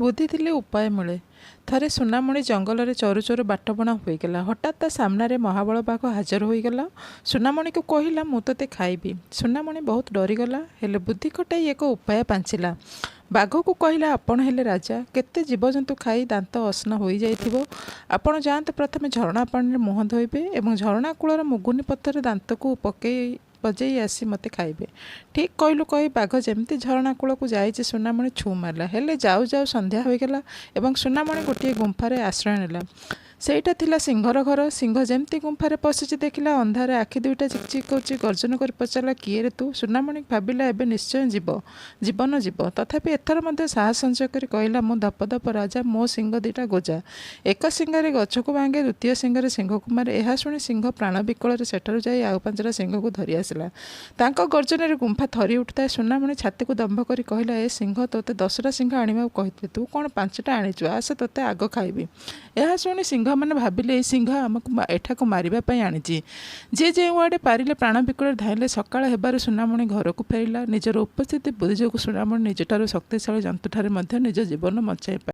ବୁଦ୍ଧି ଥିଲେ ଉପାୟ ମିଳେ। ଥରେ ସୁନାମଣି ଜଙ୍ଗଲରେ ଚରୁ ଚରୁ ବାଟବଣା ହୋଇଗଲା। ହଠାତ୍ ତା ସାମ୍ନାରେ ମହାବଳ ବାଘ ହାଜର ହୋଇଗଲା। ସୁନାମଣିକୁ କହିଲା, ମୁଁ ତୋତେ ଖାଇବି। ସୁନାମଣି ବହୁତ ଡରିଗଲା, ହେଲେ ବୁଦ୍ଧି ଖଟାଇ ଏକ ଉପାୟ ପାଞ୍ଚିଲା। ବାଘକୁ କହିଲା, ଆପଣ ହେଲେ ରାଜା, କେତେ ଜୀବଜନ୍ତୁ ଖାଇ ଦାନ୍ତ ଅସନା ହୋଇଯାଇଥିବ। ଆପଣ ଯାଆନ୍ତୁ, ପ୍ରଥମେ ଝରଣା ପାଣିରେ ମୁହଁ ଧୋଇବେ ଏବଂ ଝରଣା କୂଳର ମୁଗୁନି ପଥରରେ ଦାନ୍ତକୁ ବଜେଇ ଆସି ମୋତେ ଖାଇବେ। ଠିକ୍ କହିଲୁ କହି ବାଘ ଯେମିତି ଝରଣା କୂଳକୁ ଯାଇଛି, ସୁନାମଣି ଛୁଁ ମାରିଲା। ହେଲେ ଯାଉ ଯାଉ ସନ୍ଧ୍ୟା ହୋଇଗଲା ଏବଂ ସୁନାମଣି ଗୋଟିଏ ଗୁମ୍ଫାରେ ଆଶ୍ରୟ ନେଲା। ସେଇଟା ଥିଲା ସିଂହର ଘର। ସିଂହ ଯେମିତି ଗୁମ୍ଫାରେ ପଶିଛି, ଦେଖିଲା ଅନ୍ଧାରେ ଆଖି ଦୁଇଟା ଚିକ୍ଚିକ୍ କରୁଛି। ଗର୍ଜନ କରି ପଚାରିଲା, କିଏ ରେ ତୁ? ସୁନାମଣି ଭାବିଲା, ଏବେ ନିଶ୍ଚୟ ଜୀବନ ଯିବ। ତଥାପି ଏଥର ମଧ୍ୟ ସାହସ ସଞ୍ଚୟ କରି କହିଲା, ମୁଁ ଧପଧପ ରାଜା, ମୋ ଶିଙ୍ଗ ଦିଟା ଗୋଜା। ଏକ ଶିଙ୍ଗରେ ଗଛକୁ ଭାଙ୍ଗେ, ଦ୍ୱିତୀୟ ଶିଙ୍ଗରେ ସିଂହକୁ ମାରେ। ଏହା ଶୁଣି ସିଂହ ପ୍ରାଣ ବିକଳରେ ସେଠାରୁ ଯାଇ ଆଉ 5ଟା ସିଂହକୁ ଧରି ଆସିଲା। ତାଙ୍କ ଗର୍ଜନରେ ଗୁମ୍ଫା ଥରି ଉଠୁଥାଏ। ସୁନାମଣି ଛାତିକୁ ଦମ୍ଭ କରି କହିଲା, ଏ ସିଂହ, ତୋତେ 10ଟା ସିଂହ ଆଣିବାକୁ କହିଥିଲି, ତୁ କ'ଣ 5ଟା ଆଣିଛୁ? ଆସେ, ତୋତେ ଆଗ ଖାଇବି। ଏହା ଶୁଣି ସିଂହମାନେ ଭାବିଲେ, ଏଇ ସିଂହ ଆମକୁ ଏଠାକୁ ମାରିବା ପାଇଁ ଆଣିଛି। ଯିଏ ଯେଉଁଆଡ଼େ ପାରିଲେ ପ୍ରାଣ ବିକଳରେ ଧାଇଁଲେ। ସକାଳ ହେବାରୁ ସୁନାମଣି ଘରକୁ ଫେରିଲା। ନିଜର ଉପସ୍ଥିତି ବୁଦ୍ଧି ଯୋଗୁଁ ସୁନାମଣି ନିଜଠାରୁ ଶକ୍ତିଶାଳୀ ଜନ୍ତୁଠାରେ ମଧ୍ୟ ନିଜ ଜୀବନ ବଞ୍ଚାଇ ପାରିଲା।